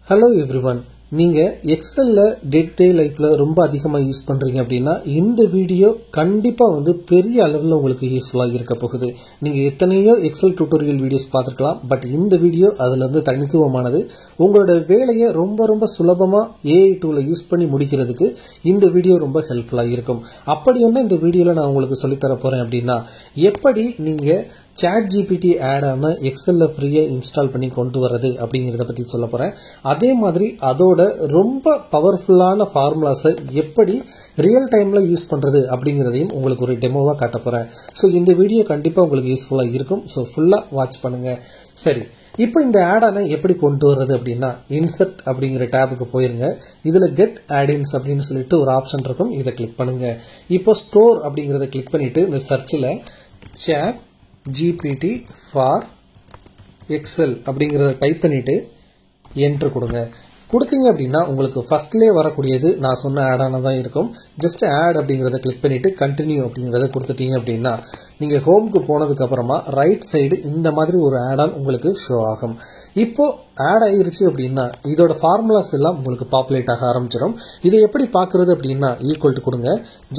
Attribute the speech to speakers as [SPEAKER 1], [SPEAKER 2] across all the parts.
[SPEAKER 1] Hello everyone. நீங்க எக்ஸல்ல day to day லைஃப்ல ரொம்ப அதிகமா யூஸ் பண்றீங்க அப்படினா இந்த வீடியோ கண்டிப்பா பெரிய அளவுல உங்களுக்கு யூஸ்ஃபுல்லா இருக்க போகுது. நீங்க எத்தனையோ எக்ஸல் டியூட்டோரியல் வீடியோஸ் பார்த்திருக்கலாம், பட் இந்த வீடியோ அதுல இருந்து தனித்துவமானது. உங்களோட வேலையை ரொம்ப சுலபமா AI டூலை யூஸ் பண்ணி முடிக்கிறதுக்கு இந்த வீடியோ ரொம்ப ஹெல்ப்ஃபுல்லா இருக்கும். அப்படி என்ன இந்த வீடியோல நான் உங்களுக்கு சொல்லி தர போறேன் அப்படினா எப்படி நீங்க ChatGPT ஆட்-ஆன எக்ஸல்ல ஃப்ரீயா இன்ஸ்டால் பண்ணி கொண்டு வரது அப்படிங்கறத பத்தி சொல்ல போறேன். அதே மாதிரி அதோட ரொம்ப பவர்ஃபுல்லான ஃபார்முலாஸை எப்படி ரியல் டைம்ல யூஸ் பண்றது அப்படிங்கறதையும் உங்களுக்கு ஒரு டெமோவா காட்ட போறேன். சோ இந்த வீடியோ கண்டிப்பா உங்களுக்கு யூஸ்ஃபுல்லா இருக்கும். சோ ஃபுல்லா வாட்ச் பண்ணுங்க. சரி, இப்போ இந்த ஆட்-ஆன எப்படி கொண்டு வரது அப்படின்னா இன்சர்ட் அப்படிங்கிற டேபுக்கு போயிருங்க. இதுல கெட் ஆட்-இன்ஸ் அப்படின்னு சொல்லிட்டு ஒரு ஆப்ஷன் இருக்கும். இதை கிளிக் பண்ணுங்க. இப்போ ஸ்டோர் அப்படிங்கறத கிளிக் பண்ணிட்டு இந்த சர்ச்ல ChatGPT ஃபார் எக்ஸல் அப்படிங்கறத டைப் பண்ணிட்டு என்டர் கொடுங்க. கொடுத்தீங்க அப்படின்னா உங்களுக்கு ஃபர்ஸ்ட்லேயே வரக்கூடியது நான் சொன்ன ஆட்-ஆன தான் இருக்கும். ஜஸ்ட் ஆட் அப்படிங்கறத கிளிக் பண்ணிட்டு கண்டினியூ அப்படிங்கறத கொடுத்துட்டீங்க அப்படின்னா நீங்க ஹோம்க்கு போனதுக்கு அப்புறமா ரைட் சைடு இந்த மாதிரி ஒரு ஆட்-ஆன் உங்களுக்கு ஷோ ஆகும். இப்போ ஆட் ஆயிருச்சு அப்படின்னா இதோட ஃபார்முலாஸ் எல்லாம் உங்களுக்கு பாப்புலேட் ஆக ஆரம்பிச்சிடும். இதை எப்படி பார்க்கறது அப்படின்னா ஈக்குவல் டு கொடுங்க.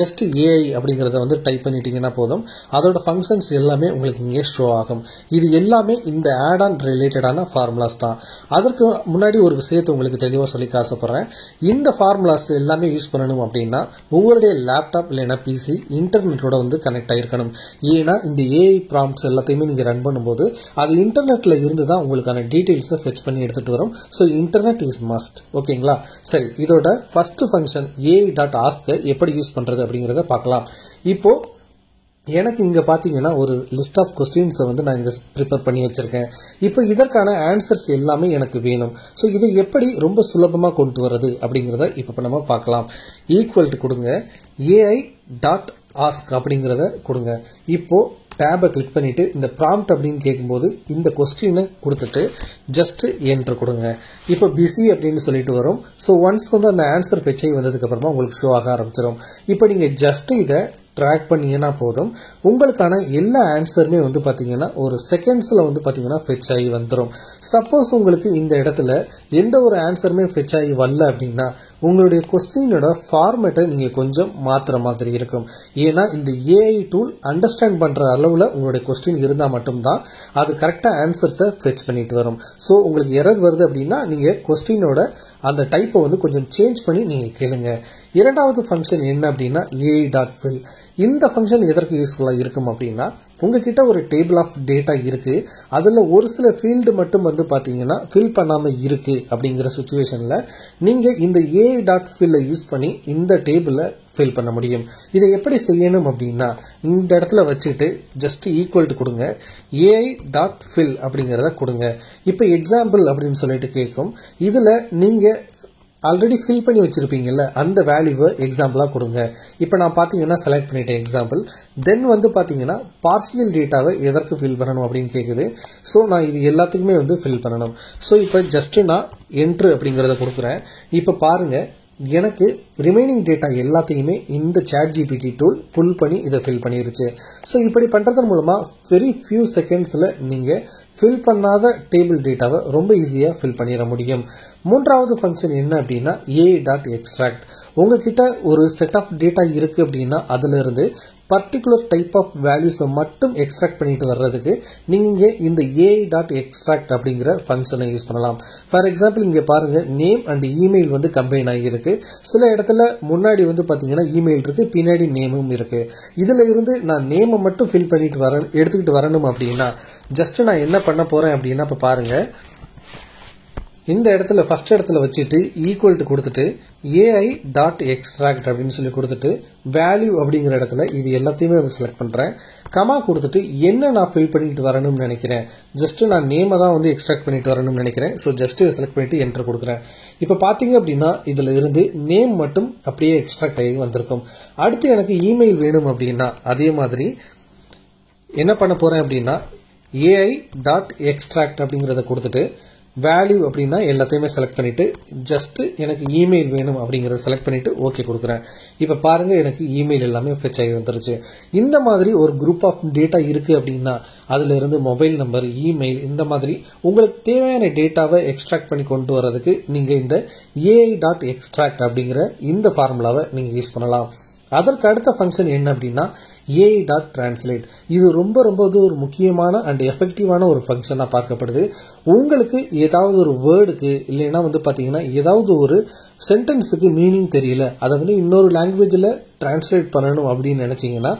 [SPEAKER 1] ஜஸ்ட் AI அப்படிங்கறத டைப் பண்ணிட்டீங்கன்னா போதும். அதோட ஃபங்க்ஷன்ஸ் எல்லாமே உங்களுக்கு இங்கே ஷோ ஆகும். இது எல்லாமே இந்த ஆட்-ஆன் ரிலேட்டடான ஃபார்முலாஸ் தான். அதற்கு முன்னாடி ஒரு விஷயத்தை உங்களுக்கு தெளிவாக சொல்லிக்க ஆசைப்படுறேன். இந்த ஃபார்முலாஸ் எல்லாமே யூஸ் பண்ணணும் அப்படின்னா உங்களுடைய லேப்டாப் இல்லைன்னா பிசி இன்டர்நெட்டோட கனெக்ட் ஆயிருக்கணும். ஏன்னா இந்த AI ப்ராம்ப்ட்ஸ் எல்லாத்தையுமே நீங்க ரன் பண்ணும்போது அது இன்டர்நெட்ல இருந்து தான் உங்களுக்கான டீடைல்ஸை ஃபெச் பண்ணி எடுத்துட்டு வரும். So internet is must. ஓகேங்களா? சரி, இதோட ஃபர்ஸ்ட் ஃபங்க்ஷன் AI.ask எப்படி யூஸ் பண்றது அப்படிங்கறத பார்க்கலாம். இப்போ எனக்கு இங்க பாத்தீங்கன்னா ஒரு லிஸ்ட் ஆஃப் கொஸ்டின்ஸ் நான் இங்க ப்ரிப்பேர் பண்ணி வச்சிருக்கேன். இப்போ இதற்கான ஆன்சர்ஸ் எல்லாமே எனக்கு வேணும். ஸோ இதை எப்படி ரொம்ப சுலபமா கொண்டு வரது அப்படிங்கறத இப்போ நம்ம பார்க்கலாம். ஈக்குவல் டு கொடுங்க. AI.ask அப்படிங்கறத கொடுங்க. இப்போ டேபை கிளிக் பண்ணிட்டு இந்த ப்ராம்ப்ட் அப்படின்னு கேட்கும்போது இந்த கொஸ்டினை கொடுத்துட்டு ஜஸ்ட் என்டர் கொடுங்க. இப்போ பிஸி அப்படின்னு சொல்லிட்டு வரும். ஸோ ஒன்ஸ் அந்த ஆன்சர் ஃபெச் வந்ததுக்கு அப்புறமா உங்களுக்கு ஷோ ஆக ஆரம்பிச்சிடும். இப்போ நீங்க ஜஸ்ட் இதை ட்ராக் பண்ணீங்கன்னா போதும், உங்களுக்கான எல்லா ஆன்சருமே பாத்தீங்கன்னா ஒரு செகண்ட்ஸ்ல பாத்தீங்கன்னா ஃபெச் ஆகி வந்துடும். சப்போஸ் உங்களுக்கு இந்த இடத்துல எந்த ஒரு ஆன்சருமே ஃபெச் ஆகி வரல அப்படின்னா உங்களுடைய கொஸ்டினோட ஃபார்மேட்டை நீங்க கொஞ்சம் மாத்துற மாதிரி இருக்கும். ஏன்னா இந்த AI டூல் அண்டர்ஸ்டாண்ட் பண்ற அளவுல உங்களுடைய கொஸ்டின் இருந்தா மட்டும்தான் அது கரெக்டா ஆன்சர்ஸை ஃபெச் பண்ணிட்டு வரும். ஸோ உங்களுக்கு எரர் வருது அப்படின்னா நீங்க கொஸ்டினோட அந்த டைப்பை கொஞ்சம் சேஞ்ச் பண்ணி நீங்க கேளுங்க. இரண்டாவது ஃபங்க்ஷன் என்ன அப்படின்னா AI.fill. இந்த ஃபங்க்ஷன் எதற்கு யூஸ்ஃபுல்லா இருக்கும் அப்படின்னா உங்ககிட்ட ஒரு டேபிள் ஆஃப் டேட்டா இருக்கு, அதுல ஒரு சில ஃபீல்டு மட்டும் பாத்தீங்கன்னா ஃபில் பண்ணாம இருக்கு அப்படிங்கிற சிச்சுவேஷன்ல நீங்க இந்த AI.fill யூஸ் பண்ணி இந்த டேபிளை ஃபில் பண்ண முடியும். இதை எப்படி செய்யணும் அப்படின்னா இந்த இடத்துல வச்சுட்டு ஜஸ்ட் ஈக்குவல் டு கொடுங்க. AI.fill அப்படிங்கறத கொடுங்க. இப்போ எக்ஸாம்பிள் அப்படின்னு சொல்லிட்டு கேட்கும். இதுல நீங்க ஆல்ரெடி ஃபில் பண்ணி வச்சிருப்பீங்கல்ல அந்த வேல்யூவை எக்ஸாம்பிளா கொடுங்க. இப்போ நான் பாத்தீங்கன்னா செலக்ட் பண்ணிட்டேன் எக்ஸாம்பிள். தென் பாத்தீங்கன்னா பார்ஷியல் டேட்டாவை எதற்கு ஃபில் பண்ணணும் அப்படின்னு கேக்குது. ஸோ நான் இது எல்லாத்துக்குமே ஃபில் பண்ணணும். ஸோ இப்போ ஜஸ்ட் நான் என்ட்ரு அப்படிங்கறத கொடுக்குறேன். இப்போ பாருங்க எனக்கு ரிமைனிங் டேட்டா எல்லாத்தையுமே இந்த ChatGPT டூல் புல் பண்ணி இதை ஃபில் பண்ணிருச்சு. ஸோ இப்படி பண்றதன் மூலமா வெரி ஃபியூ செகண்ட்ஸ்ல நீங்க ஃபில் பண்ணாத டேபிள் டேட்டாவை ரொம்ப ஈஸியா ஃபில் பண்ணிட முடியும். மூன்றாவது ஃபங்க்ஷன் என்ன அப்படின்னா AI.extract. உங்ககிட்ட ஒரு செட் ஆஃப் டேட்டா இருக்கு அப்படின்னா அதுல இருந்து பர்டிகுலர் டைப் ஆஃப் வேல்யூஸை மட்டும் எக்ஸ்ட்ராக்ட் பண்ணிட்டு வர்றதுக்கு நீங்க இந்த AI.extract அப்படிங்கிற ஃபங்க்ஷனை யூஸ் பண்ணலாம். ஃபார் எக்ஸாம்பிள் இங்க பாருங்க நேம் அண்ட் இமெயில் கம்பைன் ஆகியிருக்கு. சில இடத்துல முன்னாடி பாத்தீங்கன்னா இமெயில் இருக்கு, பின்னாடி நேமும் இருக்கு. இதுல இருந்து நான் நேமை மட்டும் ஃபில் பண்ணிட்டு எடுத்துக்கிட்டு வரணும் அப்படின்னா ஜஸ்ட் நான் என்ன பண்ண போறேன் அப்படின்னா இப்ப பாருங்க இந்த இடத்துல ஃபர்ஸ்ட் இடத்துல வச்சுட்டு ஈக்குவல் டு கொடுத்துட்டு AI.extract அப்படின்னு சொல்லி கொடுத்துட்டு வேல்யூ அப்படிங்கிற இடத்துல இது எல்லாத்தையுமே செலக்ட் பண்றேன். கமா கொடுத்துட்டு என்ன நான் ஃபில் பண்ணிட்டு வரணும்னு நினைக்கிறேன், ஜஸ்ட் நான் நேமை தான் எக்ஸ்ட்ராக்ட் பண்ணிட்டு வரணும்னு நினைக்கிறேன். ஸோ ஜஸ்ட் இதை செலக்ட் பண்ணிட்டு என்டர் கொடுக்குறேன். இப்போ பாத்தீங்க அப்படின்னா இதுல இருந்து நேம் மட்டும் அப்படியே எக்ஸ்ட்ராக்ட் ஆகி வந்திருக்கும். அடுத்து எனக்கு இமெயில் வேணும் அப்படின்னா அதே மாதிரி என்ன பண்ண போறேன் அப்படின்னா AI.extract அப்படிங்கறத கொடுத்துட்டு வேல்யூ அப்படின்னா எல்லாத்தையுமே செலக்ட் பண்ணிவிட்டு ஜஸ்ட்டு எனக்கு இமெயில் வேணும் அப்படிங்கிறத செலக்ட் பண்ணிவிட்டு ஓகே கொடுக்குறேன். இப்போ பாருங்கள் எனக்கு இமெயில் எல்லாமே ஃபெச் ஆகி வந்துருச்சு. இந்த மாதிரி ஒரு குரூப் ஆஃப் டேட்டா இருக்குது அப்படின்னா அதிலிருந்து மொபைல் நம்பர், இமெயில், இந்த மாதிரி உங்களுக்கு தேவையான டேட்டாவை எக்ஸ்ட்ராக்ட் பண்ணி கொண்டு வரதுக்கு நீங்கள் இந்த AI.extract அப்படிங்கிற இந்த ஃபார்முலாவை நீங்கள் யூஸ் பண்ணலாம். அதற்கு அடுத்த ஃபங்க்ஷன் என்ன அப்படின்னா AI.translate. இது ரொம்ப ஒரு முக்கியமான அண்ட் எஃபெக்டிவான ஒரு ஃபங்க்ஷனாக பார்க்கப்படுது. உங்களுக்கு ஏதாவது ஒரு வேர்டுக்கு இல்லைன்னா பார்த்தீங்கன்னா ஏதாவது ஒரு சென்டென்ஸுக்கு மீனிங் தெரியல, அதை இன்னொரு லாங்குவேஜில் டிரான்ஸ்லேட் பண்ணணும் அப்படின்னு நினச்சிங்கன்னா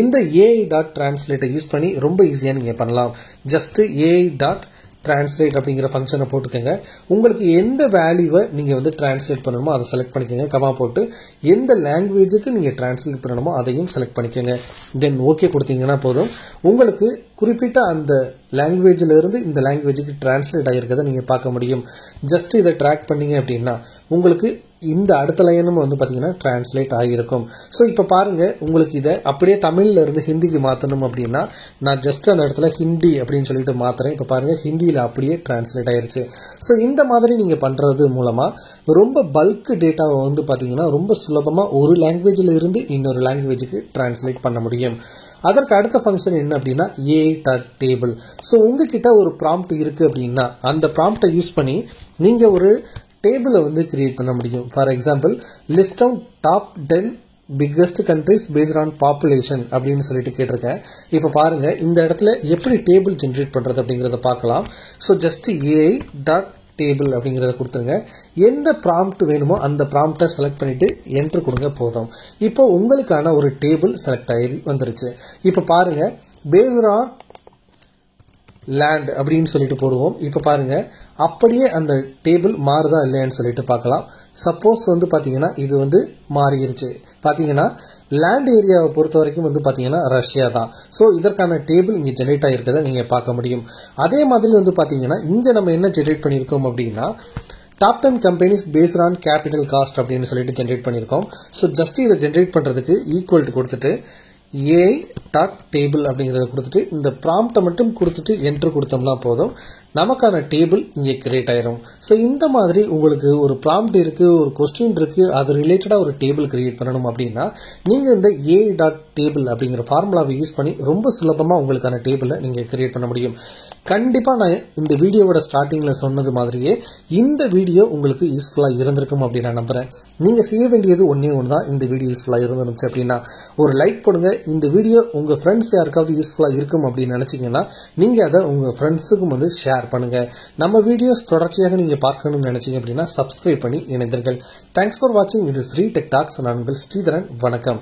[SPEAKER 1] இந்த AI.translate யூஸ் பண்ணி ரொம்ப ஈஸியாக நீங்கள் பண்ணலாம். ஜஸ்ட்டு AI.translate அப்படிங்கிற ஃபங்க்ஷனை போட்டுக்கோங்க. உங்களுக்கு எந்த வேல்யூவை நீங்கள் டிரான்ஸ்லேட் பண்ணணுமோ அதை செலக்ட் பண்ணிக்கோங்க. கமா போட்டு எந்த லாங்குவேஜுக்கு நீங்கள் டிரான்ஸ்லேட் பண்ணணுமோ அதையும் செலக்ட் பண்ணிக்கோங்க. தென் ஓகே கொடுத்தீங்கன்னா போதும். உங்களுக்கு குறிப்பிட்ட அந்த லாங்குவேஜில் இருந்து இந்த லாங்குவேஜுக்கு டிரான்ஸ்லேட் ஆகிருக்கிறத நீங்கள் பார்க்க முடியும். ஜஸ்ட் இதை ட்ராக் பண்ணீங்க அப்படின்னா உங்களுக்கு இந்த அடுத்த லைனும் பார்த்தீங்கன்னா டிரான்ஸ்லேட் ஆகியிருக்கும். ஸோ இப்போ பாருங்கள், உங்களுக்கு இதை அப்படியே தமிழில் இருந்து ஹிந்திக்கு மாற்றணும் அப்படின்னா நான் ஜஸ்ட் அந்த இடத்துல ஹிந்தி அப்படின்னு சொல்லிட்டு மாற்றுறேன். இப்போ பாருங்கள் ஹிந்தியில் அப்படியே டிரான்ஸ்லேட் ஆகிருச்சு. ஸோ இந்த மாதிரி நீங்கள் பண்ணுறது மூலமாக ரொம்ப பல்க் டேட்டாவை பார்த்தீங்கன்னா ரொம்ப சுலபமாக ஒரு லாங்குவேஜில் இருந்து இன்னொரு லாங்குவேஜுக்கு டிரான்ஸ்லேட் பண்ண முடியும். அதற்கு அடுத்த ஃபங்க்ஷன் என்ன அப்படின்னா AI.table. ஸோ உங்ககிட்ட ஒரு ப்ராம்ப்ட் இருக்குது அப்படின்னா அந்த ப்ராம்ப்டை யூஸ் பண்ணி நீங்கள் ஒரு டேபிளை கிரியேட் பண்ண முடியும். For example list down top 10 biggest countries based on population அப்படின்னு சொல்லிட்டு கேட்டிருக்கேன். இப்போ பாருங்கள் இந்த இடத்துல எப்படி டேபிள் ஜென்ரேட் பண்ணுறது அப்படிங்கிறத பார்க்கலாம். ஸோ ஜஸ்ட் AI.table அப்படிங்கிறத கொடுத்துருங்க. எந்த ப்ராம்ப்ட் வேணுமோ அந்த ப்ராம்ப்டை செலக்ட் பண்ணிவிட்டு என்ட்ரு கொடுங்க போதும். இப்போ உங்களுக்கான ஒரு டேபிள் செலக்ட் ஆகி வந்துருச்சு. இப்போ பாருங்கள் பேஸ்ட் ஆன் லேண்ட் அப்படின்னு சொல்லிட்டு போடுவோம். இப்போ பாருங்கள் அப்படியே அந்த டேபிள் மாறுதா இல்லையான்னு சொல்லிட்டு பார்க்கலாம். சப்போஸ் பார்த்தீங்கன்னா இது மாறிடுச்சு. பார்த்தீங்கன்னா லேண்ட் ஏரியாவை பொறுத்த வரைக்கும் பார்த்தீங்கன்னா ரஷ்யா தான். ஸோ இதற்கான டேபிள் இங்கே ஜென்ரேட் ஆகிருக்கிறத நீங்கள் பார்க்க முடியும். அதே மாதிரி பார்த்தீங்கன்னா இங்கே நம்ம என்ன ஜென்ரேட் பண்ணியிருக்கோம் அப்படின்னா top 10 companies based on capital cost அப்படின்னு சொல்லிட்டு ஜென்ரேட் பண்ணியிருக்கோம். ஸோ ஜஸ்ட் இதை ஜென்ரேட் பண்ணுறதுக்கு ஈக்குவல் டு கொடுத்துட்டு AI.table அப்படிங்கிறத கொடுத்துட்டு இந்த ப்ராம்ப்டை மட்டும் கொடுத்துட்டு என்ட்ரு கொடுத்தோம்னா போதும், நமக்கான டேபிள் இங்கே கிரியேட் ஆயிரும். ஸோ இந்த மாதிரி உங்களுக்கு ஒரு ப்ராம்ப்ட் இருக்குது, ஒரு கொஸ்டின் இருக்குது, அது ரிலேட்டடாக ஒரு டேபிள் கிரியேட் பண்ணணும் அப்படின்னா நீங்கள் இந்த AI.table அப்படிங்கிற ஃபார்முலாவை யூஸ் பண்ணி ரொம்ப சுலபமாக உங்களுக்கான டேபிளை நீங்கள் கிரியேட் பண்ண முடியும். கண்டிப்பாக நான் இந்த வீடியோவோட ஸ்டார்டிங்கில் சொன்னது மாதிரியே இந்த வீடியோ உங்களுக்கு யூஸ்ஃபுல்லாக இருந்திருக்கும் அப்படின்னு நான் நம்புகிறேன். நீங்கள் செய்ய வேண்டியது ஒன்றே ஒன்று தான். இந்த வீடியோ யூஸ்ஃபுல்லாக இருந்துச்சு அப்படின்னா ஒரு லைக் போடுங்க. இந்த வீடியோ உங்கள் ஃப்ரெண்ட்ஸ் யாருக்காவது யூஸ்ஃபுல்லாக இருக்கும் அப்படின்னு நினச்சிங்கன்னா நீங்கள் அதை உங்கள் ஃப்ரெண்ட்ஸுக்கும் ஷேர் பண்ணுங்கள். நம்ம வீடியோஸ் தொடர்ச்சியாக நீங்கள் பார்க்கணும்னு நினச்சிங்க அப்படின்னா சப்ஸ்கிரைப் பண்ணி இணைந்தீர்கள். தேங்க்ஸ் ஃபார் வாட்சிங். இது ஸ்ரீ டெக் டாக்ஸ். நான் உங்கள் ஸ்ரீதரன். வணக்கம்.